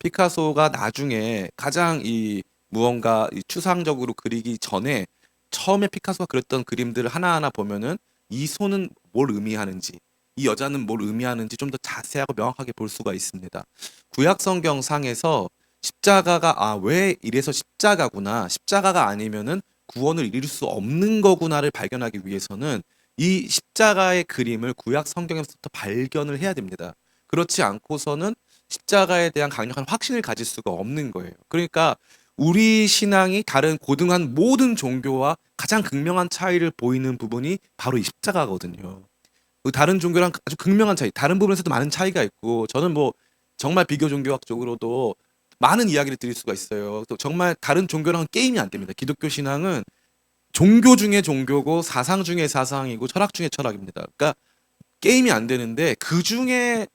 피카소가 나중에 가장 이 무언가 이 추상적으로 그리기 전에 처음에 피카소가 그렸던 그림들을 하나하나 보면은 이 손은 뭘 의미하는지, 이 여자는 뭘 의미하는지 좀 더 자세하고 명확하게 볼 수가 있습니다. 구약 성경상에서 십자가가 왜 이래서 십자가구나, 십자가가 아니면은 구원을 이룰 수 없는 거구나를 발견하기 위해서는 이 십자가의 그림을 구약 성경에서부터 발견을 해야 됩니다. 그렇지 않고서는 십자가에 대한 강력한 확신을 가질 수가 없는 거예요. 그러니까 우리 신앙이 다른 고등한 모든 종교와 가장 극명한 차이를 보이는 부분이 바로 이 십자가거든요. 그 다른 종교랑 아주 극명한 차이, 다른 부분에서도 많은 차이가 있고, 저는 뭐 정말 비교 종교학적으로도 많은 이야기를 드릴 수가 있어요. 또 정말 다른 종교랑은 게임이 안 됩니다. 기독교 신앙은 종교 중에 종교고 사상 중에 사상이고 철학 중에 철학입니다. 그러니까 게임이 안 되는데 그 중에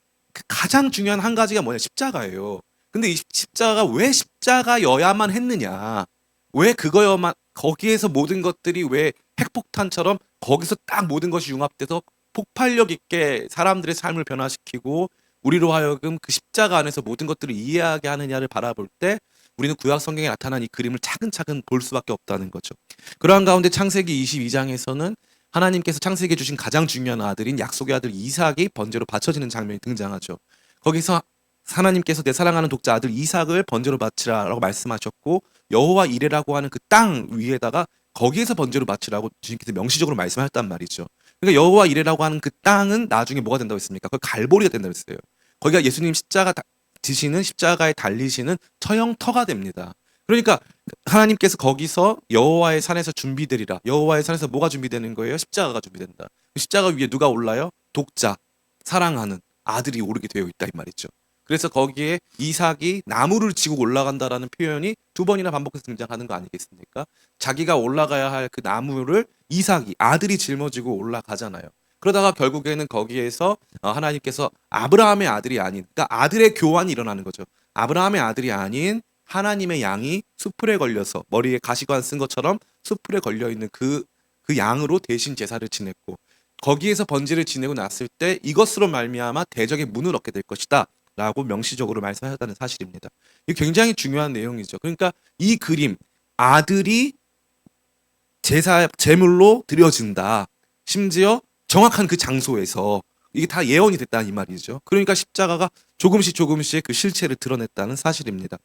가장 중요한 한 가지가 뭐냐, 십자가예요. 근데 이 십자가가 왜 십자가여야만 했느냐, 왜 그거여만, 거기에서 모든 것들이 왜 핵폭탄처럼 거기서 딱 모든 것이 융합돼서 폭발력 있게 사람들의 삶을 변화시키고 우리로 하여금 그 십자가 안에서 모든 것들을 이해하게 하느냐를 바라볼 때 우리는 구약 성경에 나타난 이 그림을 차근차근 볼 수밖에 없다는 거죠. 그러한 가운데 창세기 22장에서는 하나님께서 창세기에 주신 가장 중요한 아들인 약속의 아들 이삭이 번제로 바쳐지는 장면이 등장하죠. 거기서 하나님께서 내 사랑하는 독자 아들 이삭을 번제로 바치라라고 말씀하셨고, 여호와 이레라고 하는 그 땅 위에다가 거기에서 번제로 바치라고 주님께서 명시적으로 말씀하셨단 말이죠. 그러니까 여호와 이레라고 하는 그 땅은 나중에 뭐가 된다고 했습니까? 그 갈보리가 된다고 했어요. 거기가 예수님 지시는 십자가에 달리시는 처형터가 됩니다. 그러니까 하나님께서 거기서 여호와의 산에서 준비되리라. 여호와의 산에서 뭐가 준비되는 거예요? 십자가가 준비된다. 그 십자가 위에 누가 올라요? 독자, 사랑하는 아들이 오르게 되어 있다 이 말이죠. 그래서 거기에 이삭이 나무를 지고 올라간다라는 표현이 두 번이나 반복해서 등장하는 거 아니겠습니까? 자기가 올라가야 할 그 나무를 이삭이, 아들이 짊어지고 올라가잖아요. 그러다가 결국에는 거기에서 하나님께서 아브라함의 아들이 아닌, 그러니까 아들의 교환이 일어나는 거죠. 아브라함의 아들이 아닌 하나님의 양이 수풀에 걸려서 머리에 가시관 쓴 것처럼 수풀에 걸려 있는 그 양으로 대신 제사를 지냈고, 거기에서 번제를 지내고 났을 때 이것으로 말미암아 대적의 문을 얻게 될 것이다 라고 명시적으로 말씀하셨다는 사실입니다. 이게 굉장히 중요한 내용이죠. 그러니까 이 그림, 아들이 제물로 드려진다, 심지어 정확한 그 장소에서, 이게 다 예언이 됐다는 이 말이죠. 그러니까 십자가가 조금씩 그 실체를 드러냈다는 사실입니다.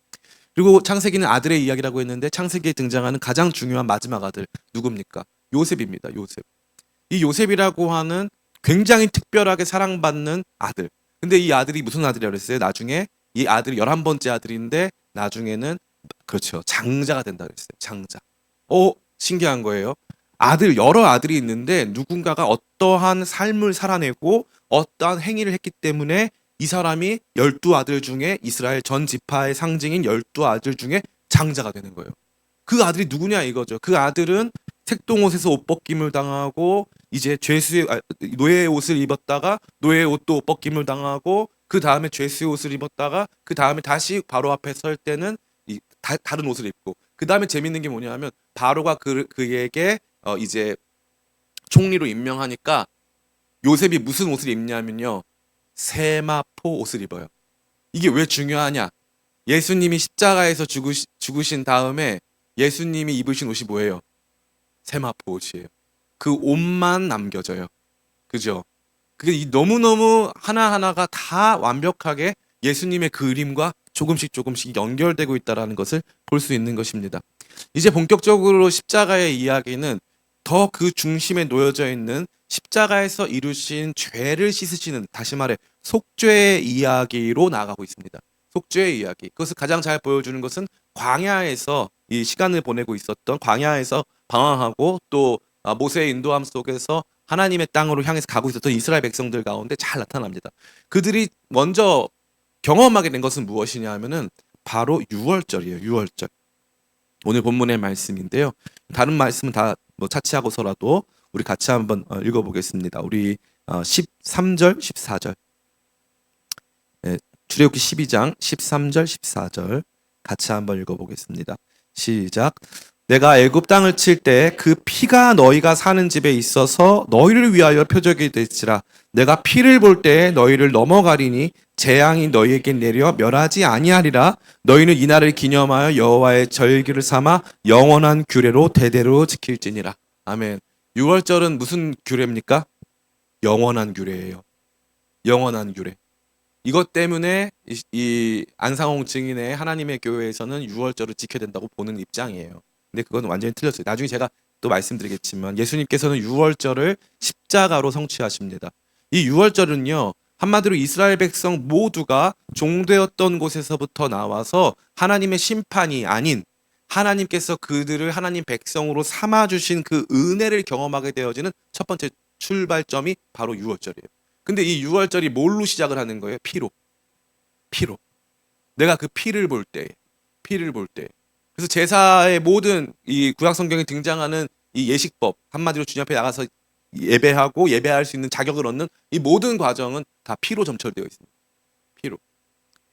그리고 창세기는 아들의 이야기라고 했는데 창세기에 등장하는 가장 중요한 마지막 아들 누굽니까? 요셉입니다. 요셉. 이 요셉이라고 하는 굉장히 특별하게 사랑받는 아들. 근데 이 아들이 무슨 아들이라고 그랬어요? 나중에 이 아들이 11번째 아들인데 나중에는, 그렇죠, 장자가 된다 그랬어요. 장자. 신기한 거예요. 여러 아들이 있는데 누군가가 어떠한 삶을 살아내고 어떠한 행위를 했기 때문에 이 사람이 12아들 중에, 이스라엘 전 지파의 상징인 12아들 중에 장자가 되는 거예요. 그 아들이 누구냐 이거죠. 그 아들은 색동옷에서 옷 벗김을 당하고, 이제 노예의 옷을 입었다가 노예의 옷도 옷 벗김을 당하고, 그 다음에 죄수의 옷을 입었다가 그 다음에 다시 바로 앞에 설 때는 다른 옷을 입고, 그 다음에 재밌는 게 뭐냐면 바로가 그에게 이제 총리로 임명하니까 요셉이 무슨 옷을 입냐면요, 세마포 옷을 입어요. 이게 왜 중요하냐? 예수님이 십자가에서 죽으신 다음에 예수님이 입으신 옷이 뭐예요? 세마포 옷이에요. 그 옷만 남겨져요. 그죠? 그게 너무너무 하나하나가 다 완벽하게 예수님의 그림과 조금씩 연결되고 있다는 것을 볼 수 있는 것입니다. 이제 본격적으로 십자가의 이야기는 더 그 중심에 놓여져 있는 십자가에서 이루신 죄를 씻으시는, 다시 말해 속죄의 이야기로 나아가고 있습니다. 속죄의 이야기. 그것을 가장 잘 보여주는 것은 광야에서 이 시간을 보내고 있었던, 광야에서 방황하고 또 모세의 인도함 속에서 하나님의 땅으로 향해서 가고 있었던 이스라엘 백성들 가운데 잘 나타납니다. 그들이 먼저 경험하게 된 것은 무엇이냐 하면은 바로 유월절이에요. 유월절. 오늘 본문의 말씀인데요. 다른 말씀은 다 차치하고서라도 우리 같이 한번 읽어보겠습니다. 우리 13절, 14절. 출애굽기 12장 13절, 14절 같이 한번 읽어보겠습니다. 시작. 내가 애굽 땅을 칠 때 그 피가 너희가 사는 집에 있어서 너희를 위하여 표적이 될지라. 내가 피를 볼 때 너희를 넘어가리니 재앙이 너희에게 내려 멸하지 아니하리라. 너희는 이 날을 기념하여 여호와의 절기를 삼아 영원한 규례로 대대로 지킬지니라. 아멘. 6월절은 무슨 규례입니까? 영원한 규례예요. 영원한 규례. 이것 때문에 이 안상홍 증인의 하나님의 교회에서는 6월절을 지켜야 된다고 보는 입장이에요. 근데 그건 완전히 틀렸어요. 나중에 제가 또 말씀드리겠지만 예수님께서는 6월절을 십자가로 성취하십니다. 이 6월절은요. 한마디로 이스라엘 백성 모두가 종되었던 곳에서부터 나와서 하나님의 심판이 아닌 하나님께서 그들을 하나님 백성으로 삼아주신 그 은혜를 경험하게 되어지는 첫 번째 출발점이 바로 6월절이에요. 근데 이 6월절이 뭘로 시작을 하는 거예요? 피로. 피로. 내가 그 피를 볼 때, 피를 볼 때. 그래서 제사의 모든 이 구약 성경에 등장하는 이 예식법, 한마디로 주님 앞에 나가서 예배하고 예배할 수 있는 자격을 얻는 이 모든 과정은 다 피로 점철되어 있습니다. 피로.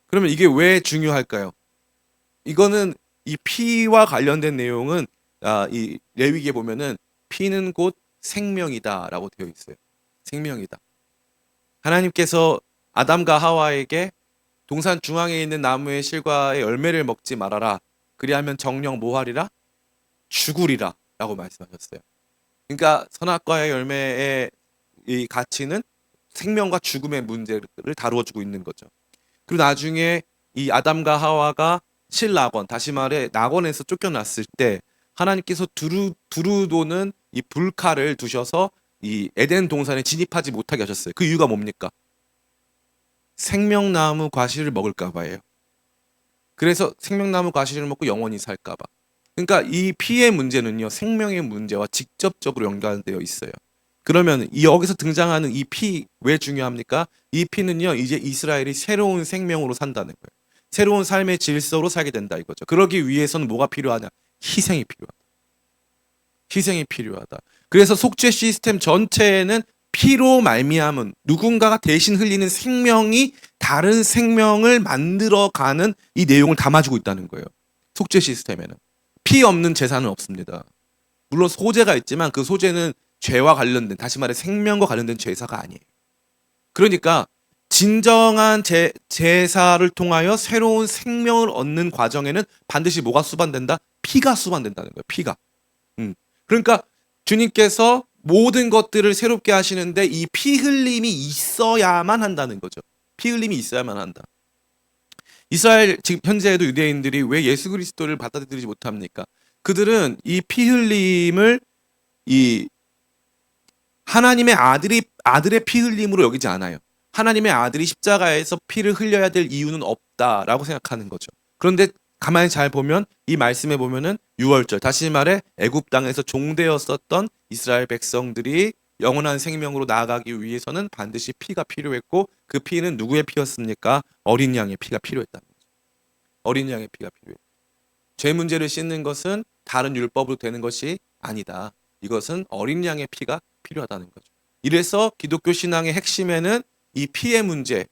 그러면 이게 왜 중요할까요? 이거는 이 피와 관련된 내용은 이 레위기에 보면은 피는 곧 생명이다라고 되어 있어요. 생명이다. 하나님께서 아담과 하와에게 동산 중앙에 있는 나무의 실과의 열매를 먹지 말아라. 그리하면 정령 뭐하리라? 죽으리라 라고 말씀하셨어요. 그러니까 선악과의 열매의 이 가치는 생명과 죽음의 문제를 다루어주고 있는 거죠. 그리고 나중에 이 아담과 하와가 실낙원, 다시 말해 낙원에서 쫓겨났을 때 하나님께서 두루도는 이 불칼을 두셔서 이 에덴 동산에 진입하지 못하게 하셨어요. 그 이유가 뭡니까? 생명나무 과실을 먹을까 봐예요. 그래서 생명나무 과실을 먹고 영원히 살까 봐. 그러니까 이 피의 문제는요, 생명의 문제와 직접적으로 연관되어 있어요. 그러면 이 여기서 등장하는 이 피 왜 중요합니까? 이 피는요, 이제 이스라엘이 새로운 생명으로 산다는 거예요. 새로운 삶의 질서로 살게 된다 이거죠. 그러기 위해서는 뭐가 필요하냐? 희생이 필요하다. 희생이 필요하다. 그래서 속죄 시스템 전체에는 피로 말미암은 누군가가 대신 흘리는 생명이 다른 생명을 만들어가는 이 내용을 담아주고 있다는 거예요. 속죄 시스템에는 피 없는 제사는 없습니다. 물론 소제가 있지만 그 소제는 죄와 관련된, 다시 말해 생명과 관련된 제사가 아니에요. 그러니까 진정한 제사를 통하여 새로운 생명을 얻는 과정에는 반드시 뭐가 수반된다? 피가 수반된다는 거예요. 피가. 그러니까 주님께서 모든 것들을 새롭게 하시는데 이 피 흘림이 있어야만 한다는 거죠. 피 흘림이 있어야만 한다. 이스라엘 지금 현재에도 유대인들이 왜 예수 그리스도를 받아들이지 못합니까? 그들은 이 피 흘림을 이 하나님의 아들의 피 흘림으로 여기지 않아요. 하나님의 아들이 십자가에서 피를 흘려야 될 이유는 없다라고 생각하는 거죠. 그런데 가만히 잘 보면 이 말씀에 보면은 6월절, 다시 말해 애굽 땅에서 종되었었던 이스라엘 백성들이 영원한 생명으로 나아가기 위해서는 반드시 피가 필요했고 그 피는 누구의 피였습니까? 어린 양의 피가 필요했다는 거죠. 어린 양의 피가 필요해. 죄 문제를 씻는 것은 다른 율법으로 되는 것이 아니다. 이것은 어린 양의 피가 필요하다는 거죠. 이래서 기독교 신앙의 핵심에는 이 피의 문제,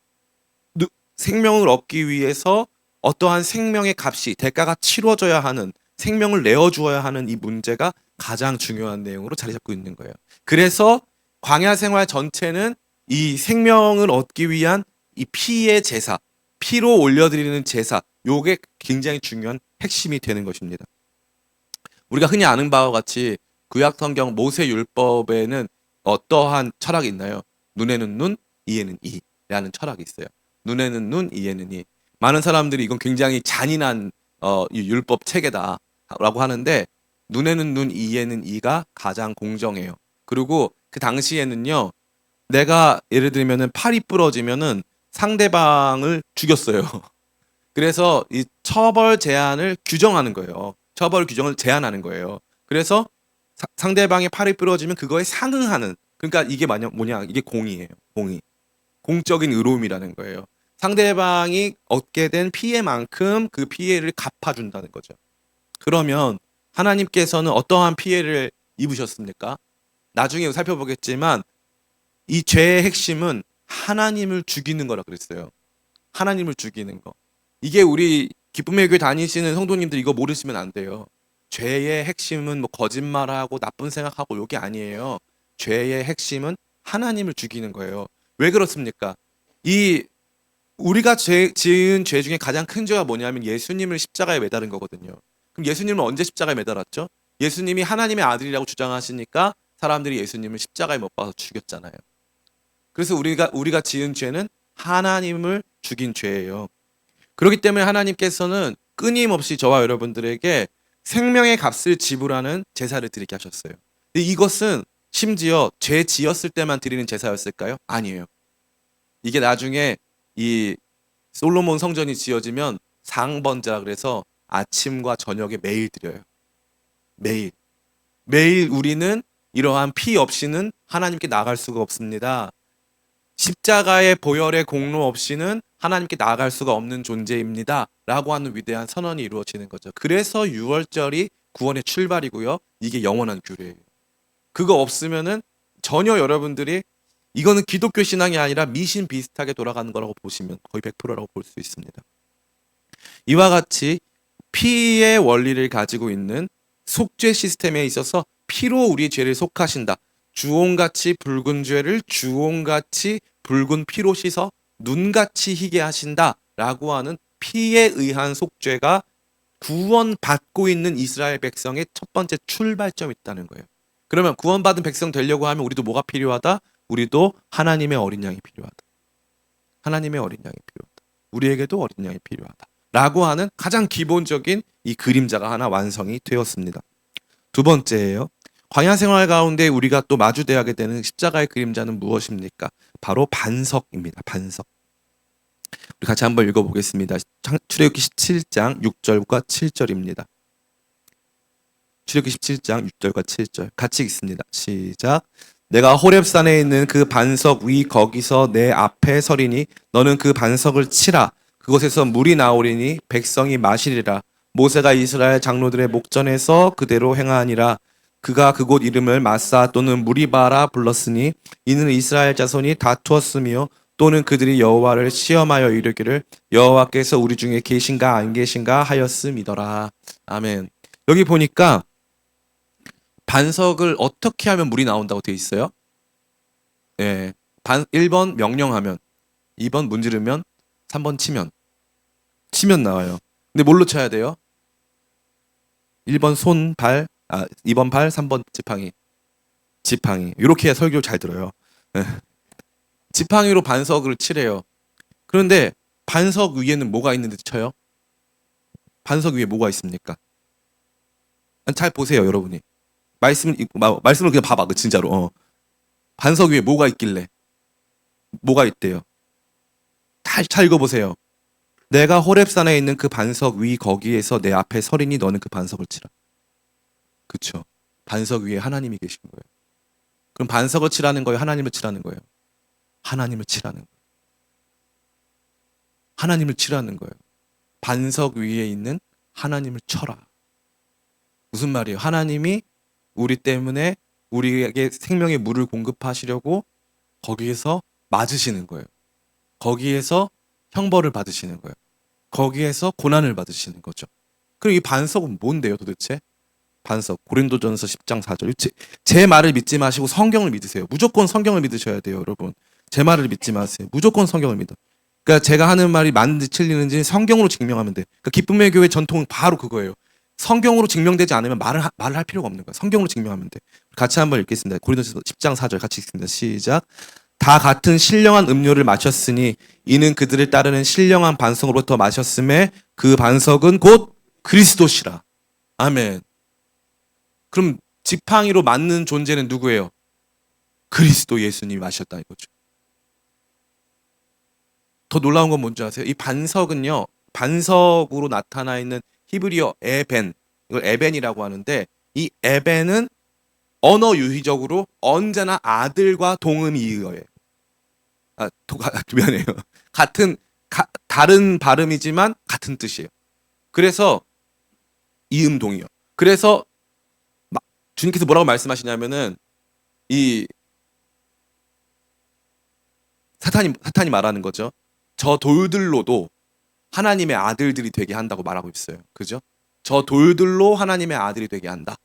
생명을 얻기 위해서 어떠한 생명의 값이 대가가 치러져야 하는, 생명을 내어주어야 하는 이 문제가 가장 중요한 내용으로 자리 잡고 있는 거예요. 그래서 광야 생활 전체는 이 생명을 얻기 위한 이 피의 제사, 피로 올려드리는 제사, 요게 굉장히 중요한 핵심이 되는 것입니다. 우리가 흔히 아는 바와 같이 구약 성경 모세 율법에는 어떠한 철학이 있나요? 눈에는 눈, 이에는 이라는 철학이 있어요. 눈에는 눈, 이에는 이. 많은 사람들이 이건 굉장히 잔인한 이 율법 체계다라고 하는데 눈에는 눈, 이에는 이가 가장 공정해요. 그리고 그 당시에는요, 내가 예를 들면은 팔이 부러지면은 상대방을 죽였어요. 그래서 이 처벌 제한을 규정하는 거예요. 처벌 규정을 제한하는 거예요. 그래서 상대방의 팔이 부러지면 그거에 상응하는, 그러니까 이게 뭐냐, 이게 공의예요. 공의. 공적인 의로움이라는 거예요. 상대방이 얻게 된 피해만큼 그 피해를 갚아준다는 거죠. 그러면 하나님께서는 어떠한 피해를 입으셨습니까? 나중에 살펴보겠지만 이 죄의 핵심은 하나님을 죽이는 거라 그랬어요. 하나님을 죽이는 거. 이게 우리 기쁨의 교회 다니시는 성도님들 이거 모르시면 안 돼요. 죄의 핵심은 뭐 거짓말하고 나쁜 생각하고 요게 아니에요. 죄의 핵심은 하나님을 죽이는 거예요. 왜 그렇습니까? 이 우리가 지은 죄 중에 가장 큰 죄가 뭐냐면 예수님을 십자가에 매달은 거거든요. 그럼 예수님은 언제 십자가에 매달았죠? 예수님이 하나님의 아들이라고 주장하시니까 사람들이 예수님을 십자가에 못 박아서 죽였잖아요. 그래서 우리가 지은 죄는 하나님을 죽인 죄예요. 그렇기 때문에 하나님께서는 끊임없이 저와 여러분들에게 생명의 값을 지불하는 제사를 드리게 하셨어요. 근데 이것은 심지어 죄 지었을 때만 드리는 제사였을까요? 아니에요. 이게 나중에 이 솔로몬 성전이 지어지면 상번제라 그래서 아침과 저녁에 매일 드려요. 매일. 매일 우리는 이러한 피 없이는 하나님께 나갈 수가 없습니다. 십자가의 보혈의 공로 없이는 하나님께 나아갈 수가 없는 존재입니다. 라고 하는 위대한 선언이 이루어지는 거죠. 그래서 6월절이 구원의 출발이고요. 이게 영원한 규례예요. 그거 없으면은 전혀 여러분들이 이거는 기독교 신앙이 아니라 미신 비슷하게 돌아가는 거라고 보시면 거의 100%라고 볼 수 있습니다. 이와 같이 피의 원리를 가지고 있는 속죄 시스템에 있어서 피로 우리 죄를 속하신다. 주홍같이 붉은 죄를 주홍같이 붉은 피로 씻어 눈같이 희게 하신다라고 하는 피에 의한 속죄가 구원받고 있는 이스라엘 백성의 첫 번째 출발점이 있다는 거예요. 그러면 구원받은 백성 되려고 하면 우리도 뭐가 필요하다? 우리도 하나님의 어린 양이 필요하다. 하나님의 어린 양이 필요하다. 우리에게도 어린 양이 필요하다. 라고 하는 가장 기본적인 이 그림자가 하나 완성이 되었습니다. 두 번째예요. 광야 생활 가운데 우리가 또 마주대하게 되는 십자가의 그림자는 무엇입니까? 바로 반석입니다. 반석. 우리 같이 한번 읽어보겠습니다. 출애굽기 17장 6절과 7절입니다. 출애굽기 17장 6절과 7절 같이 읽습니다. 시작. 내가 호렙산에 있는 그 반석 위 거기서 내 앞에 서리니 너는 그 반석을 치라. 그곳에서 물이 나오리니 백성이 마시리라. 모세가 이스라엘 장로들의 목전에서 그대로 행하니라. 그가 그곳 이름을 마사 또는 무리바라 불렀으니 이는 이스라엘 자손이 다투었으며 또는 그들이 여호와를 시험하여 이르기를 여호와께서 우리 중에 계신가 안 계신가 하였음이더라. 아멘. 여기 보니까 반석을 어떻게 하면 물이 나온다고 되어 있어요? 예. 1번 명령하면, 2번 문지르면, 3번 치면 나와요. 근데 뭘로 쳐야 돼요? 1번 손, 발, 2번 발, 3번 지팡이. 이렇게 해야 설교 잘 들어요. 예. 지팡이로 반석을 치래요. 그런데 반석 위에는 뭐가 있는데 쳐요? 반석 위에 뭐가 있습니까? 잘 보세요, 여러분이. 말씀을 그냥 봐봐, 진짜로. 반석 위에 뭐가 있길래? 뭐가 있대요? 잘 읽어보세요. 내가 호렙산에 있는 그 반석 위 거기에서 내 앞에 서리니 너는 그 반석을 치라. 그쵸? 반석 위에 하나님이 계신 거예요. 그럼 반석을 치라는 거예요? 하나님을 치라는 거예요? 하나님을 치라는 거예요. 하나님을 치라는 거예요. 반석 위에 있는 하나님을 쳐라. 무슨 말이에요? 하나님이 우리 때문에 우리에게 생명의 물을 공급하시려고 거기에서 맞으시는 거예요. 거기에서 형벌을 받으시는 거예요. 거기에서 고난을 받으시는 거죠. 그럼 이 반석은 뭔데요, 도대체? 반석. 고린도전서 10장 4절. 제 말을 믿지 마시고 성경을 믿으세요. 무조건 성경을 믿으셔야 돼요, 여러분. 제 말을 믿지 마세요. 무조건 성경을 믿어. 그러니까 제가 하는 말이 맞는지 틀리는지 성경으로 증명하면 돼. 그러니까 기쁨의 교회 전통은 바로 그거예요. 성경으로 증명되지 않으면 말을 할 필요가 없는 거예요. 성경으로 증명하면 돼. 같이 한번 읽겠습니다. 고린도전서 10장 4절 같이 읽습니다. 시작. 다 같은 신령한 음료를 마셨으니 이는 그들을 따르는 신령한 반석으로부터 마셨음에 그 반석은 곧 그리스도시라. 아멘. 그럼 지팡이로 맞는 존재는 누구예요? 그리스도 예수님이 마셨다 이거죠. 더 놀라운 건 뭔지 아세요? 이 반석은요, 반석으로 나타나 있는 히브리어 에벤, 이걸 에벤이라고 하는데 이 에벤은 언어 유희적으로 언제나 아들과 동음이 이어요. 미안해요. 다른 발음이지만 같은 뜻이에요. 그래서 이음동이요. 그래서 주님께서 뭐라고 말씀하시냐면은 이 사탄이 말하는 거죠. 저 돌들로도 하나님의 아들들이 되게 한다고 말하고 있어요. 그죠? 저 돌들로 하나님의 아들이 되게 한다.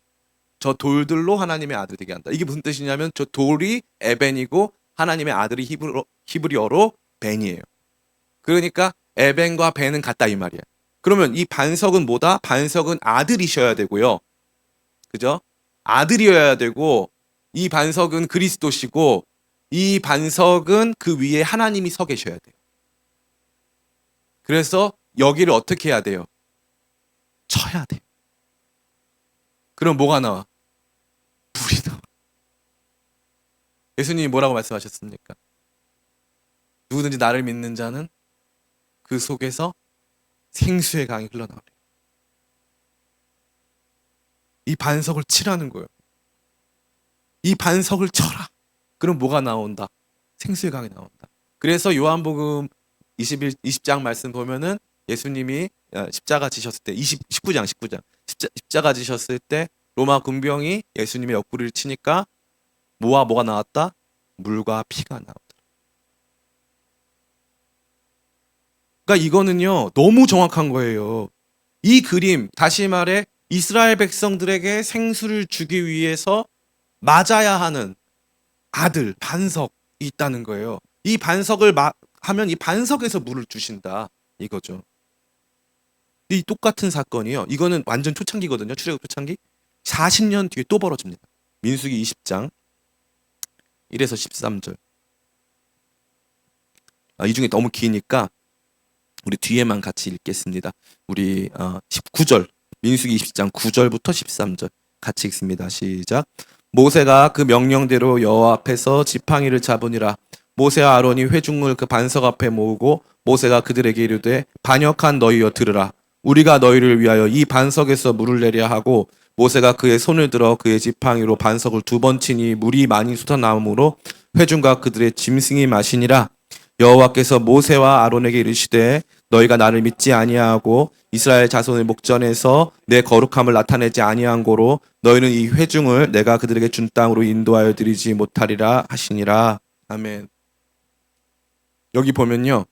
저 돌들로 하나님의 아들이 되게 한다. 이게 무슨 뜻이냐면 저 돌이 에벤이고 하나님의 아들이 히브리어로 벤이에요. 그러니까 에벤과 벤은 같다 이 말이야. 그러면 이 반석은 뭐다? 반석은 아들이셔야 되고요. 그죠? 아들이어야 되고 이 반석은 그리스도시고 이 반석은 그 위에 하나님이 서 계셔야 돼요. 그래서 여기를 어떻게 해야 돼요? 쳐야 돼요. 그럼 뭐가 나와? 불이 나와. 예수님이 뭐라고 말씀하셨습니까? 누구든지 나를 믿는 자는 그 속에서 생수의 강이 흘러나오래. 이 반석을 치라는 거예요. 이 반석을 쳐라. 그럼 뭐가 나온다? 생수의 강이 나온다. 그래서 요한복음 20장 말씀 보면은 예수님이 십자가 지셨을 때 19장 십자가 지셨을 때 로마 군병이 예수님의 옆구리를 치니까 뭐가 나왔다? 물과 피가 나오더라. 그러니까 이거는요 너무 정확한 거예요. 이 그림 다시 말해 이스라엘 백성들에게 생수를 주기 위해서 맞아야 하는 아들 반석이 있다는 거예요. 이 반석을 하면 이 반석에서 물을 주신다 이거죠. 이 똑같은 사건이요. 이거는 완전 초창기거든요. 출애굽 초창기. 40년 뒤에 또 벌어집니다. 민수기 20장 1에서 13절. 이 중에 너무 기니까 우리 뒤에만 같이 읽겠습니다. 우리 19절 민수기 20장 9절부터 13절 같이 읽습니다. 시작. 모세가 그 명령대로 여호와 앞에서 지팡이를 잡으니라. 모세와 아론이 회중을 그 반석 앞에 모으고 모세가 그들에게 이르되 반역한 너희여 들으라. 우리가 너희를 위하여 이 반석에서 물을 내려 하고 모세가 그의 손을 들어 그의 지팡이로 반석을 2번 치니 물이 많이 솟아나오므로 회중과 그들의 짐승이 마시니라. 여호와께서 모세와 아론에게 이르시되 너희가 나를 믿지 아니하고 이스라엘 자손의 목전에서 내 거룩함을 나타내지 아니한 고로 너희는 이 회중을 내가 그들에게 준 땅으로 인도하여 드리지 못하리라 하시니라. 아멘. 여기 보면요.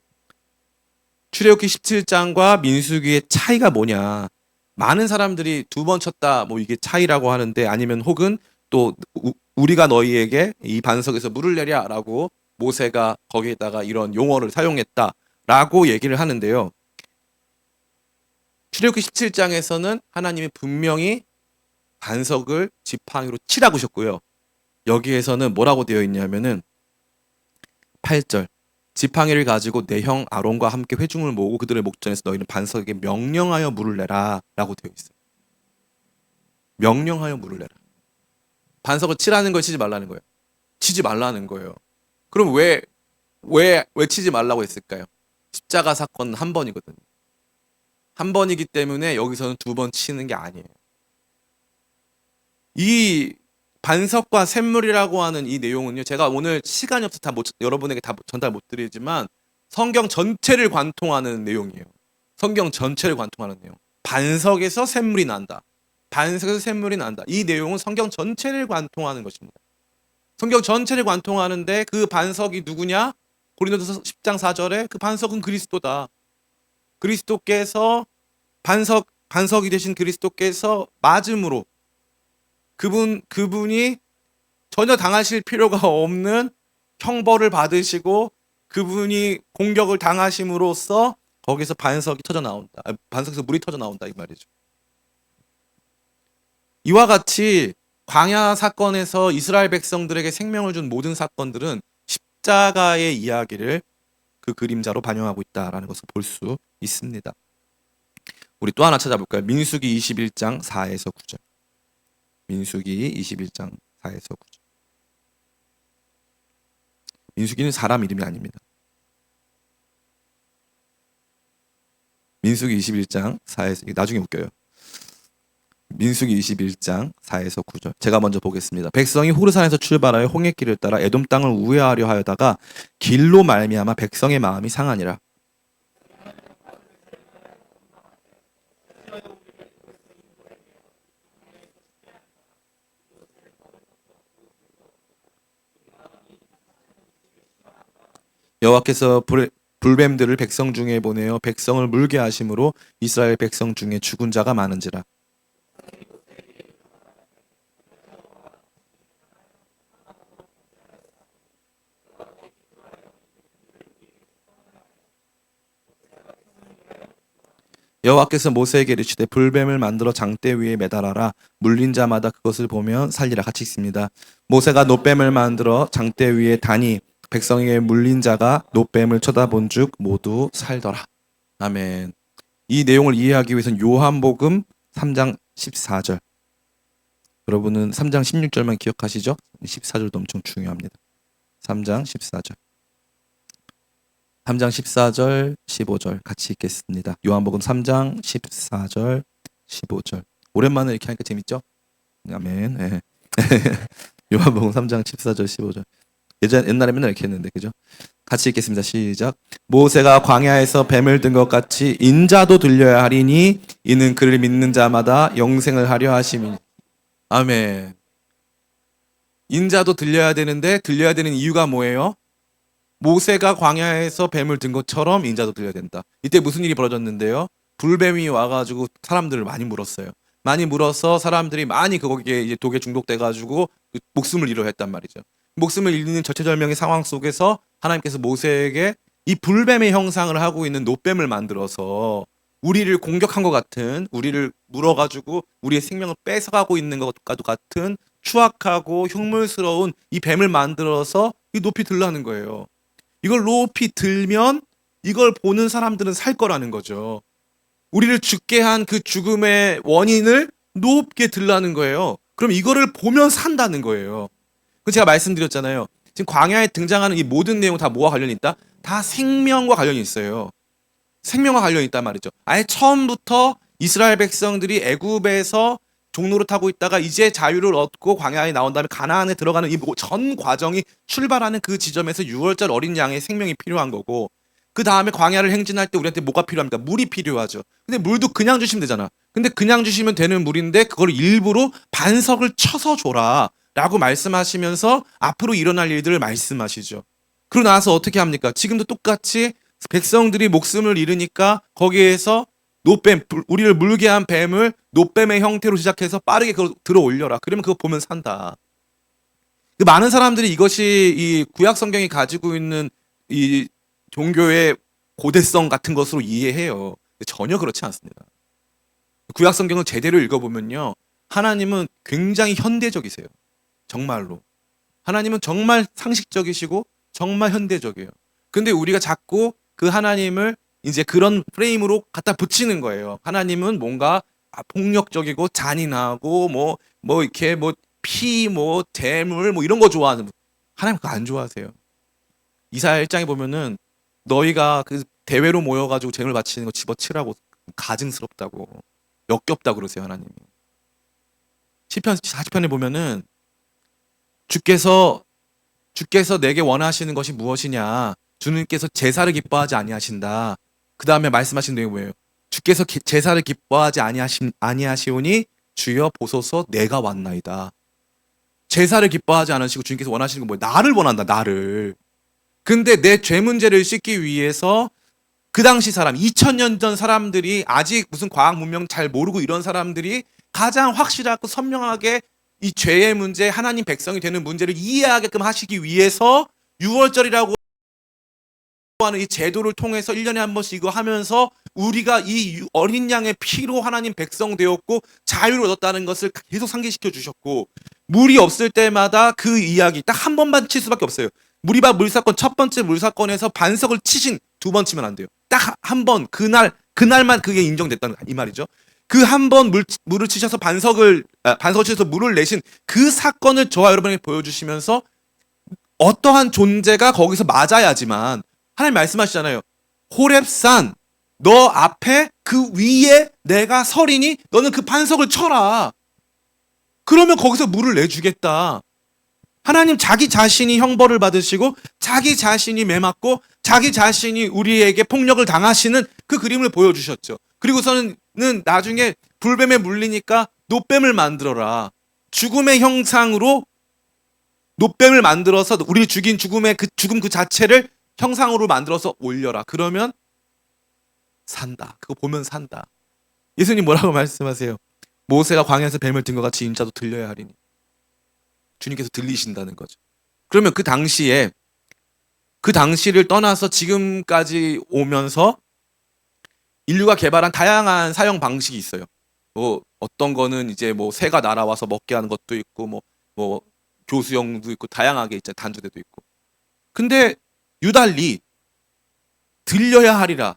출애굽기 17장과 민수기의 차이가 뭐냐. 많은 사람들이 2번 쳤다 뭐 이게 차이라고 하는데 아니면 혹은 또 우리가 너희에게 이 반석에서 물을 내랴라고 모세가 거기에다가 이런 용어를 사용했다라고 얘기를 하는데요. 출애굽기 17장에서는 하나님이 분명히 반석을 지팡이로 치라고 하셨고요. 여기에서는 뭐라고 되어 있냐면은 8절 지팡이를 가지고 내 형 아론과 함께 회중을 모으고 그들의 목전에서 너희는 반석에게 명령하여 물을 내라 라고 되어 있어요. 명령하여 물을 내라. 반석을 치라는 걸 치지 말라는 거예요. 치지 말라는 거예요. 그럼 왜 치지 말라고 했을까요? 십자가 사건은 한 번이거든요. 한 번이기 때문에 여기서는 2번 치는 게 아니에요. 이 반석과 샘물이라고 하는 이 내용은요. 제가 오늘 시간이 없어서 여러분에게 다 전달 못 드리지만 성경 전체를 관통하는 내용이에요. 성경 전체를 관통하는 내용. 반석에서 샘물이 난다. 반석에서 샘물이 난다. 이 내용은 성경 전체를 관통하는 것입니다. 성경 전체를 관통하는데 그 반석이 누구냐? 고린도서 10장 4절에 그 반석은 그리스도다. 그리스도께서 반석이 되신 그리스도께서 맞음으로 그분이 전혀 당하실 필요가 없는 형벌을 받으시고 그분이 공격을 당하심으로써 거기서 반석이 터져 나온다. 반석에서 물이 터져 나온다 이 말이죠. 이와 같이 광야 사건에서 이스라엘 백성들에게 생명을 준 모든 사건들은 십자가의 이야기를 그 그림자로 반영하고 있다라는 것을 볼 수 있습니다. 우리 또 하나 찾아볼까요? 민수기 21장 4에서 9절. 민수기 21장 4에서 9절. 민수기는 사람 이름이 아닙니다. 민수기 21장 4에서 나중에 웃겨요. 민수기 21장 4에서 9절. 제가 먼저 보겠습니다. 백성이 호르산에서 출발하여 홍해길을 따라 에돔 땅을 우회하려 하여다가 길로 말미암아 백성의 마음이 상하니라. 여호와께서 불뱀들을 백성 중에 보내어 백성을 물게 하심으로 이스라엘 백성 중에 죽은 자가 많은지라. 여호와께서 모세에게 이르시되 불뱀을 만들어 장대 위에 매달아라. 물린 자마다 그것을 보면 살리라. 같이 있습니다. 모세가 놋뱀을 만들어 장대 위에 다니 백성에게 물린 자가 놋뱀을 쳐다본즉 모두 살더라. 아멘. 이 내용을 이해하기 위해서는 요한복음 3장 14절. 여러분은 3장 16절만 기억하시죠? 14절도 엄청 중요합니다. 3장 14절. 3장 14절, 15절 같이 읽겠습니다. 요한복음 3장 14절, 15절. 오랜만에 이렇게 하니까 재밌죠? 아멘. 네. 요한복음 3장 14절, 15절. 옛날에 맨날 이렇게 했는데, 그죠? 같이 읽겠습니다. 시작. 모세가 광야에서 뱀을 든 것 같이 인자도 들려야 하리니 이는 그를 믿는 자마다 영생을 하려 하심이니. 아멘. 인자도 들려야 되는데 들려야 되는 이유가 뭐예요? 모세가 광야에서 뱀을 든 것처럼 인자도 들려야 된다. 이때 무슨 일이 벌어졌는데요? 불뱀이 와가지고 사람들을 많이 물었어요. 많이 물어서 사람들이 많이 거기에 이제 독에 중독돼가지고 목숨을 잃어 했단 말이죠. 목숨을 잃는 절체절명의 상황 속에서 하나님께서 모세에게 이 불뱀의 형상을 하고 있는 놋뱀을 만들어서 우리를 공격한 것 같은, 우리를 물어가지고 우리의 생명을 뺏어가고 있는 것과도 같은 추악하고 흉물스러운 이 뱀을 만들어서 이 높이 들라는 거예요. 이걸 높이 들면 이걸 보는 사람들은 살 거라는 거죠. 우리를 죽게 한 그 죽음의 원인을 높게 들라는 거예요. 그럼 이거를 보면 산다는 거예요. 그 제가 말씀드렸잖아요. 지금 광야에 등장하는 이 모든 내용 다 뭐와 관련이 있다? 다 생명과 관련이 있어요. 생명과 관련이 있단 말이죠. 아예 처음부터 이스라엘 백성들이 애굽에서 종로를 타고 있다가 이제 자유를 얻고 광야에 나온 다음에 가나안에 들어가는 이 전 과정이 출발하는 그 지점에서 6월절 어린 양의 생명이 필요한 거고, 그 다음에 광야를 행진할 때 우리한테 뭐가 필요합니까? 물이 필요하죠. 근데 물도 그냥 주시면 되잖아. 근데 그냥 주시면 되는 물인데 그걸 일부러 반석을 쳐서 줘라 라고 말씀하시면서 앞으로 일어날 일들을 말씀하시죠. 그러고 나서 어떻게 합니까? 지금도 똑같이 백성들이 목숨을 잃으니까 거기에서 놋뱀, 우리를 물게 한 뱀을 놋뱀의 형태로 시작해서 빠르게 그걸 들어 올려라. 그러면 그거 보면 산다. 많은 사람들이 이것이 이 구약 성경이 가지고 있는 이 종교의 고대성 같은 것으로 이해해요. 전혀 그렇지 않습니다. 구약 성경을 제대로 읽어보면요, 하나님은 굉장히 현대적이세요. 정말로. 하나님은 정말 상식적이시고 정말 현대적이에요. 근데 우리가 자꾸 그 하나님을 이제 그런 프레임으로 갖다 붙이는 거예요. 하나님은 뭔가 폭력적이고 잔인하고 뭐 이렇게 재물 이런 거 좋아하는 분. 하나님 그거 안 좋아하세요. 이사야 1장에 보면은 너희가 그 대회로 모여가지고 재물 바치는 거 집어치라고, 가증스럽다고, 역겹다고 그러세요 하나님이. 시편 40편에 보면은 주께서 내게 원하시는 것이 무엇이냐, 주님께서 제사를 기뻐하지 아니하신다. 그 다음에 말씀하신 내용이 뭐예요? 주께서 제사를 기뻐하지 아니하시오니 주여 보소서 내가 왔나이다. 제사를 기뻐하지 않으시고 주님께서 원하시는 건 뭐예요? 나를 원한다. 나를. 근데 내 죄 문제를 씻기 위해서 그 당시 사람, 2000년 전 사람들이, 아직 무슨 과학 문명 잘 모르고 이런 사람들이 가장 확실하고 선명하게 이 죄의 문제, 하나님 백성이 되는 문제를 이해하게끔 하시기 위해서 6월절이라고 하는 이 제도를 통해서 1년에 한 번씩 이거 하면서 우리가 이 어린 양의 피로 하나님 백성 되었고 자유를 얻었다는 것을 계속 상기시켜 주셨고, 물이 없을 때마다 그 이야기 딱 한 번만 칠 수밖에 없어요. 무리바 물사건, 첫 번째 물사건에서 반석을 치신, 두 번 치면 안 돼요. 딱 한 번, 그날만 그게 인정됐다는 이 말이죠. 그 한 번 물을 치셔서 반석을 치셔서 물을 내신 그 사건을 저와 여러분에게 보여주시면서 어떠한 존재가 거기서 맞아야지만, 하나님 말씀하시잖아요. 호렙산 너 앞에 그 위에 내가 서리니 너는 그 반석을 쳐라. 그러면 거기서 물을 내주겠다. 하나님 자기 자신이 형벌을 받으시고 자기 자신이 매맞고 자기 자신이 우리에게 폭력을 당하시는 그 그림을 보여주셨죠. 그리고서는 나중에 불뱀에 물리니까 놋뱀을 만들어라. 죽음의 형상으로 놋뱀을 만들어서 우리를 죽인 죽음의 그 죽음 그 자체를 형상으로 만들어서 올려라. 그러면 산다. 그거 보면 산다. 예수님 뭐라고 말씀하세요? 모세가 광야에서 뱀을 든 것 같이 인자도 들려야 하리니. 주님께서 들리신다는 거죠. 그러면 그 당시를 떠나서 지금까지 오면서 인류가 개발한 다양한 사용 방식이 있어요. 뭐 어떤 거는 이제 뭐 새가 날아와서 먹게 하는 것도 있고 뭐 교수형도 있고 다양하게 있잖아요. 단두대도 있고. 근데 유달리 들려야 하리라.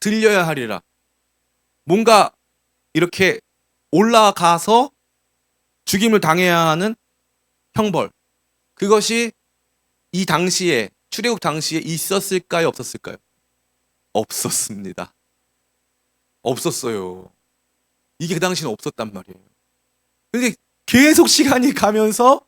들려야 하리라. 뭔가 이렇게 올라가서 죽임을 당해야 하는 형벌. 그것이 이 당시에 출애굽 당시에 있었을까요, 없었을까요? 없었습니다. 없었어요. 이게 그 당시는 없었단 말이에요. 근데 계속 시간이 가면서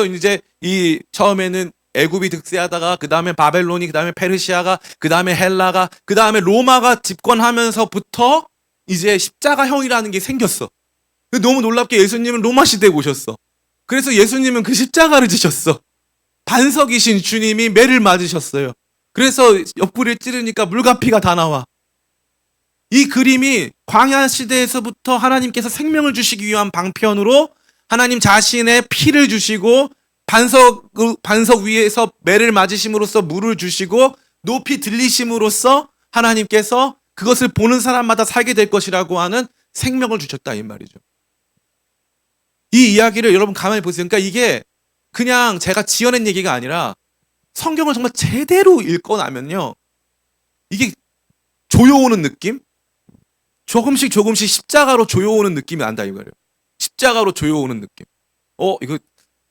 이제 이 처음에는 애굽이 득세하다가 그 다음에 바벨론이 그 다음에 페르시아가 그 다음에 헬라가 그 다음에 로마가 집권하면서부터 이제 십자가형이라는 게 생겼어. 너무 놀랍게 예수님은 로마 시대에 오셨어. 그래서 예수님은 그 십자가를 지셨어. 반석이신 주님이 매를 맞으셨어요. 그래서 옆구리를 찌르니까 물과 피가 다 나와. 이 그림이 광야 시대에서부터 하나님께서 생명을 주시기 위한 방편으로 하나님 자신의 피를 주시고 반석 위에서 매를 맞으심으로써 물을 주시고 높이 들리심으로써 하나님께서 그것을 보는 사람마다 살게 될 것이라고 하는 생명을 주셨다 이 말이죠. 이 이야기를 여러분 가만히 보세요. 그러니까 이게 그냥 제가 지어낸 얘기가 아니라 성경을 정말 제대로 읽고 나면요. 이게 조여오는 느낌? 조금씩 십자가로 조여오는 느낌이 난다 이거예요. 십자가로 조여오는 느낌. 이거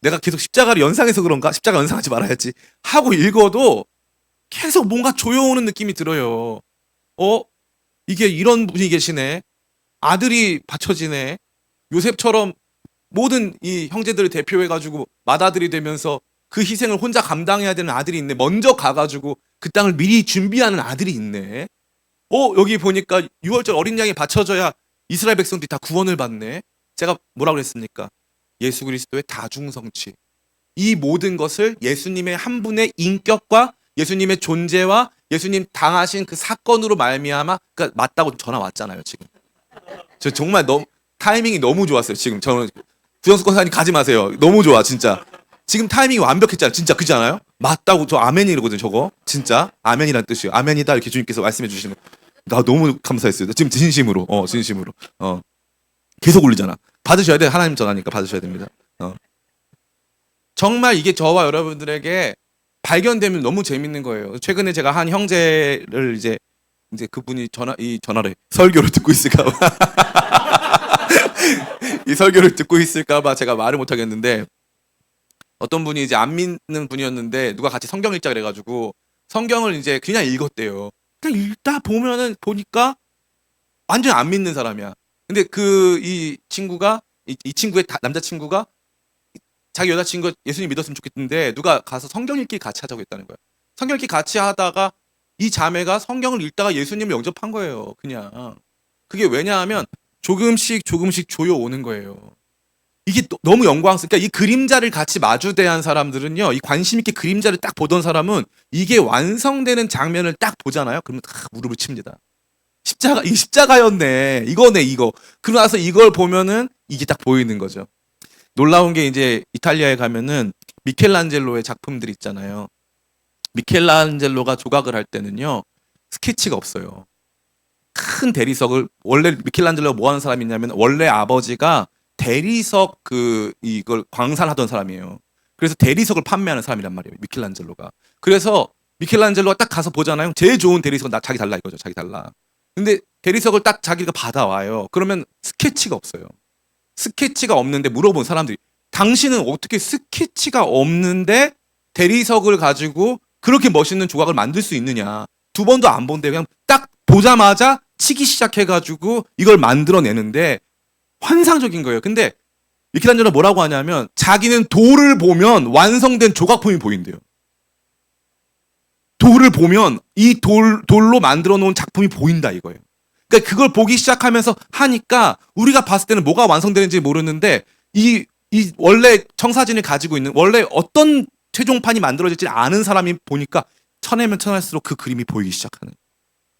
내가 계속 십자가를 연상해서 그런가? 십자가 연상하지 말아야지. 하고 읽어도 계속 뭔가 조여오는 느낌이 들어요. 이게 이런 분이 계시네. 아들이 바쳐지네. 요셉처럼 모든 이 형제들을 대표해가지고 맏아들이 되면서 그 희생을 혼자 감당해야 되는 아들이 있네. 먼저 가가지고 그 땅을 미리 준비하는 아들이 있네. 여기 보니까 6월절 어린 양이 바쳐져야 이스라엘 백성들이 다 구원을 받네. 제가 뭐라고 그랬습니까? 예수 그리스도의 다중성취. 이 모든 것을 예수님의 한 분의 인격과 예수님의 존재와 예수님 당하신 그 사건으로 말미암아 그러니까 맞다고 전화 왔잖아요 지금. 저 정말 타이밍이 너무 좋았어요 지금. 저는 구정수 권사님 가지 마세요. 너무 좋아 진짜. 지금 타이밍이 완벽했잖아요. 진짜 그렇지 않아요? 맞다고 저 아멘이거든요 저거. 진짜 아멘이란 뜻이에요. 아멘이다 이렇게 주님께서 말씀해 주시는 거. 나 너무 감사했어요. 지금 진심으로. 진심으로. 계속 울리잖아. 받으셔야 돼. 하나님 전하니까 받으셔야 됩니다. 정말 이게 저와 여러분들에게 발견되면 너무 재밌는 거예요. 최근에 제가 한 형제를 이제 그분이 전화를 설교를 듣고 있을까봐 이 설교를 듣고 있을까봐 제가 말을 못 하겠는데 어떤 분이 이제 안 믿는 분이었는데 누가 같이 성경 읽자 그래가지고 성경을 이제 그냥 읽었대요. 그냥 읽다 보니까 완전 안 믿는 사람이야. 근데 이 친구가 이 친구의 남자친구가 자기 여자친구가 예수님 믿었으면 좋겠는데 누가 가서 성경 읽기 같이 하자고 했다는 거야. 성경 읽기 같이 하다가 이 자매가 성경을 읽다가 예수님을 영접한 거예요. 그냥. 그게 왜냐하면 조금씩 조여오는 거예요. 이게 너무 영광스러워. 그러니까 이 그림자를 같이 마주대한 사람들은요. 이 관심 있게 그림자를 딱 보던 사람은 이게 완성되는 장면을 딱 보잖아요. 그러면 딱 무릎을 칩니다. 이게 십자가였네. 이거네, 이거. 그러고 나서 이걸 보면은 이게 딱 보이는 거죠. 놀라운 게 이제 이탈리아에 가면은 미켈란젤로의 작품들 있잖아요. 미켈란젤로가 조각을 할 때는요. 스케치가 없어요. 큰 대리석을 원래 미켈란젤로가 뭐 하는 사람이냐면 원래 아버지가 대리석 이걸 광산하던 사람이에요. 그래서 대리석을 판매하는 사람이란 말이에요. 미켈란젤로가. 그래서 미켈란젤로가 딱 가서 보잖아요. 제일 좋은 대리석은 자기 달라 이거죠. 자기 달라. 근데 대리석을 딱 자기가 받아와요. 그러면 스케치가 없어요. 스케치가 없는데 물어본 사람들이 당신은 어떻게 스케치가 없는데 대리석을 가지고 그렇게 멋있는 조각을 만들 수 있느냐. 두 번도 안 본대. 그냥 딱 보자마자 치기 시작해가지고 이걸 만들어내는데 환상적인 거예요. 근데 미켈란젤로가 뭐라고 하냐면 자기는 돌을 보면 완성된 조각품이 보인대요. 돌을 보면 이 돌로 만들어 놓은 작품이 보인다 이거예요. 그러니까 그걸 보기 시작하면서 하니까 우리가 봤을 때는 뭐가 완성되는지 모르는데 이 원래 청사진을 가지고 있는 원래 어떤 최종판이 만들어질지 아는 사람이 보니까 쳐내면 쳐낼수록 그 그림이 보이기 시작하는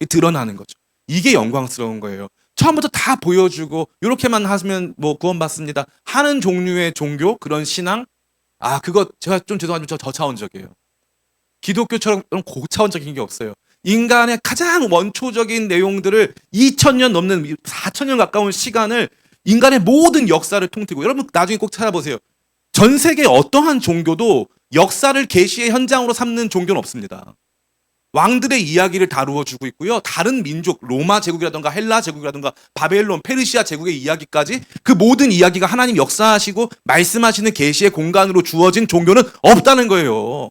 드러나는 거죠. 이게 영광스러운 거예요. 처음부터 다 보여주고 이렇게만 하면 뭐 구원받습니다 하는 종류의 종교 그런 신앙 그거 제가 좀 죄송하지만 저차원적이에요. 기독교처럼 고차원적인 게 없어요. 인간의 가장 원초적인 내용들을 2000년 넘는 4000년 가까운 시간을 인간의 모든 역사를 통틀고, 여러분 나중에 꼭 찾아보세요. 전 세계 어떠한 종교도 역사를 계시의 현장으로 삼는 종교는 없습니다. 왕들의 이야기를 다루어 주고 있고요. 다른 민족, 로마 제국이라든가 헬라 제국이라든가 바벨론, 페르시아 제국의 이야기까지 그 모든 이야기가 하나님 역사하시고 말씀하시는 계시의 공간으로 주어진 종교는 없다는 거예요.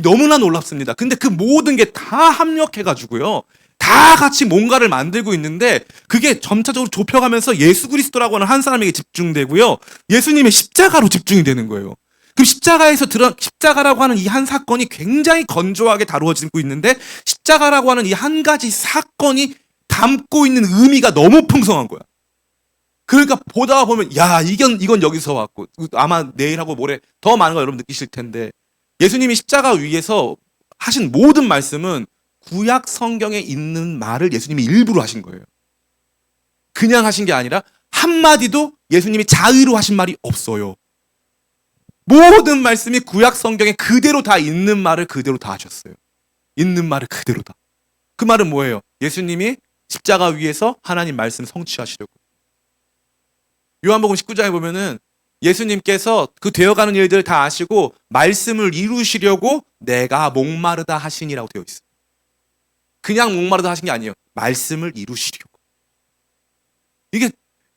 너무나 놀랍습니다. 근데 그 모든 게 다 합력해가지고요, 다 같이 뭔가를 만들고 있는데, 그게 점차적으로 좁혀가면서 예수 그리스도라고 하는 한 사람에게 집중되고요, 예수님의 십자가로 집중이 되는 거예요. 그럼 십자가라고 하는 이 한 사건이 굉장히 건조하게 다루어지고 있는데, 십자가라고 하는 이 한 가지 사건이 담고 있는 의미가 너무 풍성한 거야. 그러니까 보다 보면, 야, 이건 여기서 왔고, 아마 내일하고 모레 더 많은 걸 여러분 느끼실 텐데, 예수님이 십자가 위에서 하신 모든 말씀은 구약 성경에 있는 말을 예수님이 일부러 하신 거예요. 그냥 하신 게 아니라 한마디도 예수님이 자의로 하신 말이 없어요. 모든 말씀이 구약 성경에 그대로 다 있는 말을 그대로 다 하셨어요. 있는 말을 그대로 다. 그 말은 뭐예요? 예수님이 십자가 위에서 하나님 말씀 성취하시려고. 요한복음 19장에 보면은 예수님께서 그 되어가는 일들을 다 아시고 말씀을 이루시려고 내가 목마르다 하시니라고 되어 있어요. 그냥 목마르다 하신 게 아니에요. 말씀을 이루시려고. 이게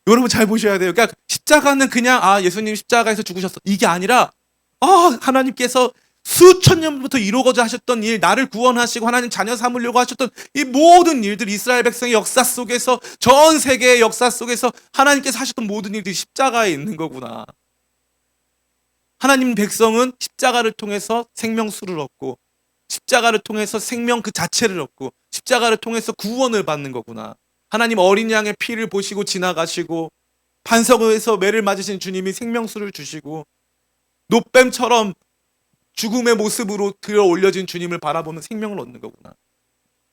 여러분 잘 보셔야 돼요. 그러니까 십자가는 그냥 예수님 십자가에서 죽으셨어, 이게 아니라 하나님께서 수천 년부터 이루고자 하셨던 일, 나를 구원하시고 하나님 자녀 삼으려고 하셨던 이 모든 일들, 이스라엘 백성의 역사 속에서, 전 세계의 역사 속에서 하나님께서 하셨던 모든 일들이 십자가에 있는 거구나. 하나님 백성은 십자가를 통해서 생명수를 얻고, 십자가를 통해서 생명 그 자체를 얻고, 십자가를 통해서 구원을 받는 거구나. 하나님 어린 양의 피를 보시고 지나가시고, 반석에서 매를 맞으신 주님이 생명수를 주시고, 노뱀처럼 죽음의 모습으로 들어 올려진 주님을 바라보는 생명을 얻는 거구나.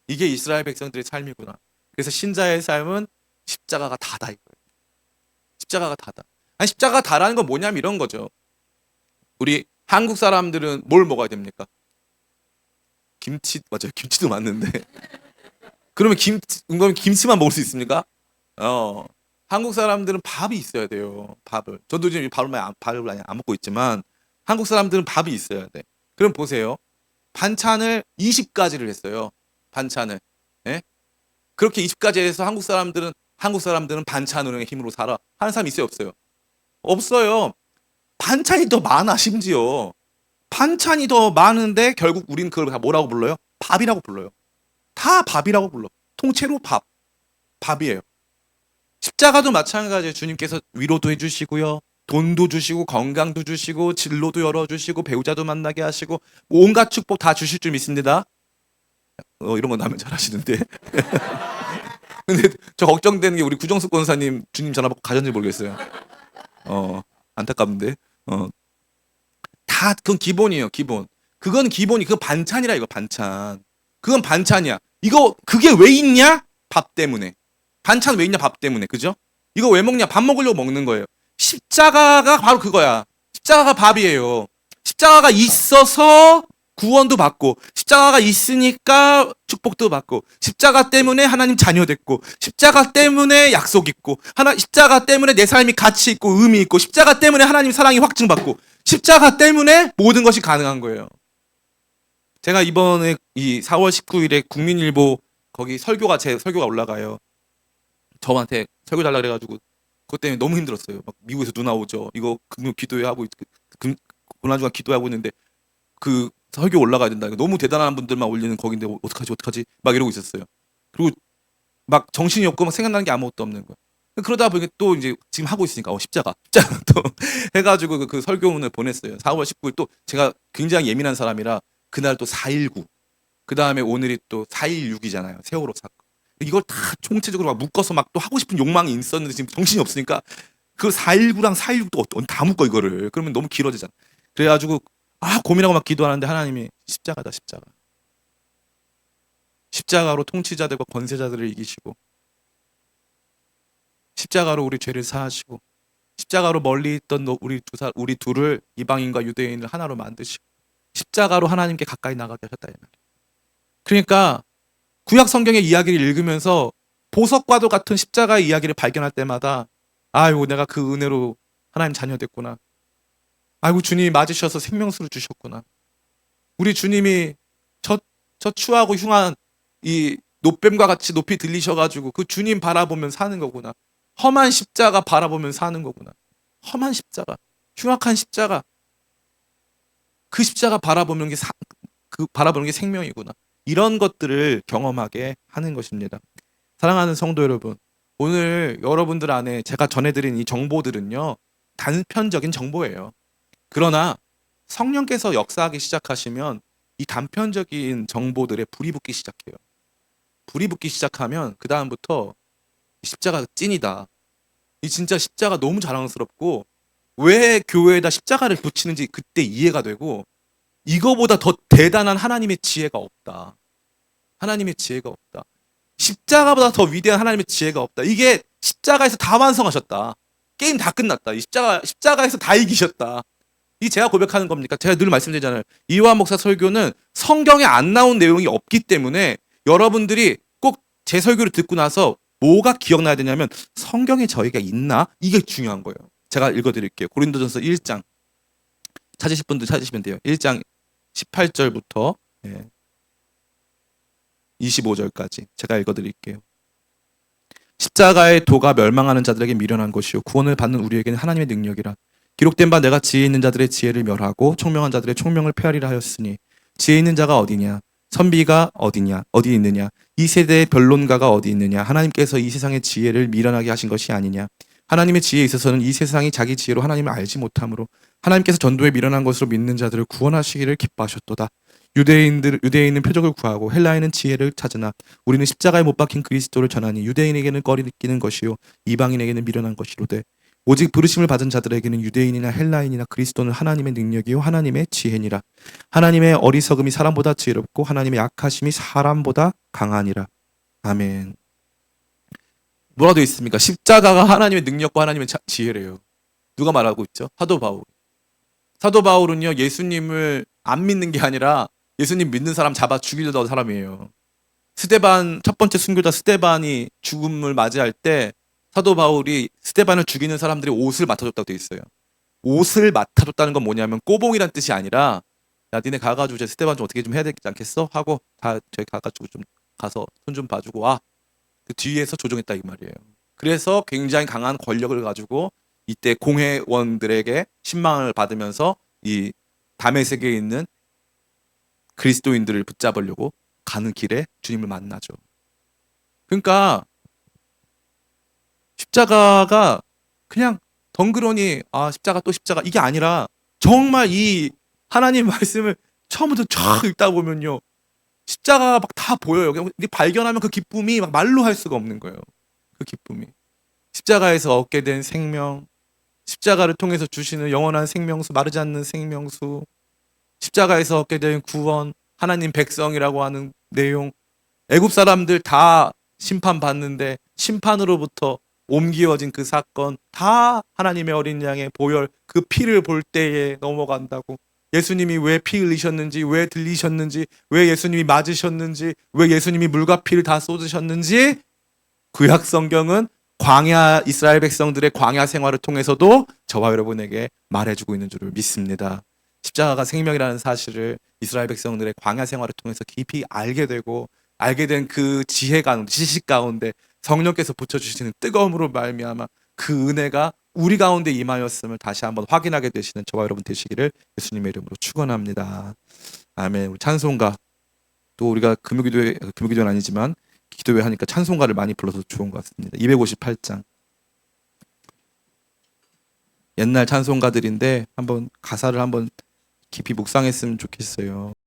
이게 이스라엘 백성들의 삶이구나. 그래서 신자의 삶은 십자가가 다다 이거예요. 십자가가 다다. 아니, 십자가가 다라는 건 뭐냐면 이런 거죠. 우리 한국 사람들은 뭘 먹어야 됩니까? 김치, 맞아요. 김치도 맞는데. 그러면 김치만 먹을 수 있습니까? 한국 사람들은 밥이 있어야 돼요. 밥을. 저도 지금 밥을 많이 안 먹고 있지만, 한국 사람들은 밥이 있어야 돼. 그럼 보세요. 반찬을 20가지를 했어요. 반찬을. 예? 그렇게 20가지 해서 한국 사람들은 반찬의 힘으로 살아 하는 사람 있어요, 없어요? 없어요. 반찬이 더 많아. 심지어 반찬이 더 많은데 결국 우리는 그걸 다 뭐라고 불러요? 밥이라고 불러요. 다 밥이라고 불러. 통째로 밥이에요. 십자가도 마찬가지예요. 주님께서 위로도 해주시고요, 돈도 주시고, 건강도 주시고, 진로도 열어주시고, 배우자도 만나게 하시고, 온갖 축복 다 주실 줄 믿습니다. 이런 건 나면 잘하시는데. 근데 저 걱정되는 게, 우리 구정숙 권사님 주님 전화 받고 가셨는지 모르겠어요. 안타깝는데. 다 그건 기본이에요. 기본. 그건 기본이, 그건 반찬이라. 이거 반찬. 그건 반찬이야. 그게 왜 있냐? 밥 때문에. 반찬 왜 있냐? 밥 때문에. 그죠? 이거 왜 먹냐? 밥 먹으려고 먹는 거예요. 십자가가 바로 그거야. 십자가가 밥이에요. 십자가가 있어서 구원도 받고, 십자가가 있으니까 축복도 받고, 십자가 때문에 하나님 자녀 됐고, 십자가 때문에 약속 있고, 십자가 때문에 내 삶이 가치 있고 의미 있고, 십자가 때문에 하나님 사랑이 확증받고, 십자가 때문에 모든 것이 가능한 거예요. 제가 이번에 이 4월 19일에 국민일보 거기 제 설교가 올라가요. 저한테 설교 달라 그래가지고 그것 때문에 너무 힘들었어요. 막 미국에서 누나 오죠. 이거 기도회 하고 고난주간 기도하고 있는데 그 설교 올라가야 된다. 너무 대단한 분들만 올리는 거긴데 어떡하지 막 이러고 있었어요. 그리고 막 정신이 없고 막 생각나는 게 아무것도 없는 거야. 그러다 보니까 또 이제 지금 하고 있으니까 십자가 또 해가지고 그 설교문을 보냈어요. 4월 19일 또 제가 굉장히 예민한 사람이라 그날 또 4.19, 그 다음에 오늘이 또 4.16이잖아요. 세월호 사건. 이걸 다 총체적으로 막 묶어서 막 또 하고 싶은 욕망이 있었는데 지금 정신이 없으니까 그 4.19랑 4.16도 다 묶어 이거를. 그러면 너무 길어지잖아. 그래가지고 고민하고 막 기도하는데 하나님이 십자가다, 십자가. 십자가로 통치자들과 권세자들을 이기시고, 십자가로 우리 죄를 사하시고, 십자가로 멀리 있던 우리 둘을, 이방인과 유대인을 하나로 만드시고, 십자가로 하나님께 가까이 나가게 하셨다 이 말이에요. 그러니까 구약 성경의 이야기를 읽으면서 보석과도 같은 십자가의 이야기를 발견할 때마다 아이고 내가 그 은혜로 하나님 자녀 됐구나. 아이고 주님이 맞으셔서 생명수를 주셨구나. 우리 주님이 저 추하고 흉한 이 노뱀과 같이 높이 들리셔가지고 그 주님 바라보면 사는 거구나. 험한 십자가 바라보면 사는 거구나. 험한 십자가, 흉악한 십자가, 그 십자가 바라보는 게 그 바라보는 게 생명이구나. 이런 것들을 경험하게 하는 것입니다. 사랑하는 성도 여러분, 오늘 여러분들 안에 제가 전해드린 이 정보들은요, 단편적인 정보예요. 그러나 성령께서 역사하기 시작하시면 이 단편적인 정보들에 불이 붙기 시작해요. 불이 붙기 시작하면 그 다음부터 십자가가 찐이다. 이 진짜 십자가 너무 자랑스럽고 왜 교회에다 십자가를 붙이는지 그때 이해가 되고 이거보다 더 대단한 하나님의 지혜가 없다. 하나님의 지혜가 없다. 십자가보다 더 위대한 하나님의 지혜가 없다. 이게 십자가에서 다 완성하셨다. 게임 다 끝났다. 이 십자가에서 다 이기셨다. 이 제가 고백하는 겁니까? 제가 늘 말씀드리잖아요. 이완 목사 설교는 성경에 안 나온 내용이 없기 때문에 여러분들이 꼭 제 설교를 듣고 나서 뭐가 기억나야 되냐면 성경에 저희가 있나? 이게 중요한 거예요. 제가 읽어드릴게요. 고린도전서 1장 찾으실 분들 찾으시면 돼요. 1장 18절부터 25절까지 제가 읽어드릴게요. 십자가의 도가 멸망하는 자들에게 미련한 것이요 구원을 받는 우리에게는 하나님의 능력이라. 기록된 바 내가 지혜 있는 자들의 지혜를 멸하고 총명한 자들의 총명을 폐하리라 하였으니 지혜 있는 자가 어디냐? 선비가 어디냐? 어디 있느냐? 이 세대의 변론가가 어디 있느냐? 하나님께서 이 세상의 지혜를 미련하게 하신 것이 아니냐? 하나님의 지혜에 있어서는 이 세상이 자기 지혜로 하나님을 알지 못하므로 하나님께서 전도에 미련한 것으로 믿는 자들을 구원하시기를 기뻐하셨도다. 유대인은 표적을 구하고 헬라인은 지혜를 찾으나 우리는 십자가에 못 박힌 그리스도를 전하니 유대인에게는 꺼리끼는 것이요 이방인에게는 미련한 것이로되 오직 부르심을 받은 자들에게는 유대인이나 헬라인이나 그리스도는 하나님의 능력이요 하나님의 지혜니라. 하나님의 어리석음이 사람보다 지혜롭고 하나님의 약하심이 사람보다 강하니라. 아멘. 뭐라 되어 있습니까? 십자가가 하나님의 능력과 하나님의 지혜래요. 누가 말하고 있죠? 사도 바울. 사도 바울은요 예수님을 안 믿는 게 아니라 예수님 믿는 사람 잡아 죽이려던 사람이에요. 스데반 첫 번째 순교자 스데반이 죽음을 맞이할 때 사도 바울이 스데반을 죽이는 사람들이 옷을 맡아줬다고 돼 있어요. 옷을 맡아줬다는 건 뭐냐면 꼬봉이란 뜻이 아니라 야 니네 가가지고 이제 스데반 좀 어떻게 좀 해야 되지 않겠어? 하고 다 저희 가가지고 좀 가서 손 좀 봐주고 와. 그 뒤에서 조종했다 이 말이에요. 그래서 굉장히 강한 권력을 가지고 이때 공회원들에게 신망을 받으면서 이 다메섹에 있는 그리스도인들을 붙잡으려고 가는 길에 주님을 만나죠. 그러니까 십자가가 그냥 덩그러니 십자가 또 십자가 이게 아니라 정말 이 하나님 말씀을 처음부터 쫙 읽다 보면요 십자가가 막 다 보여요. 그냥 발견하면 그 기쁨이 막 말로 할 수가 없는 거예요. 그 기쁨이 십자가에서 얻게 된 생명, 십자가를 통해서 주시는 영원한 생명수, 마르지 않는 생명수, 십자가에서 얻게 된 구원, 하나님 백성이라고 하는 내용, 애굽 사람들 다 심판받는데 심판으로부터 옮기어진 그 사건 다 하나님의 어린 양의 보혈 그 피를 볼 때에 넘어간다고. 예수님이 왜 피 흘리셨는지, 왜 들리셨는지, 왜 예수님이 맞으셨는지, 왜 예수님이 물과 피를 다 쏟으셨는지 구약 성경은 광야 이스라엘 백성들의 광야 생활을 통해서도 저와 여러분에게 말해주고 있는 줄을 믿습니다. 십자가가 생명이라는 사실을 이스라엘 백성들의 광야 생활을 통해서 깊이 알게 되고 알게 된 그 지혜 가운데 지식 가운데 성령께서 붙여주시는 뜨거움으로 말미암아 그 은혜가 우리 가운데 임하였음을 다시 한번 확인하게 되시는 저와 여러분 되시기를 예수님의 이름으로 축원합니다. 아멘. 우리 찬송가 또 우리가 금요기도회는 아니지만 기도회 하니까 찬송가를 많이 불러서 좋은 것 같습니다. 258장 옛날 찬송가들인데 한번 가사를 한번 깊이 묵상했으면 좋겠어요.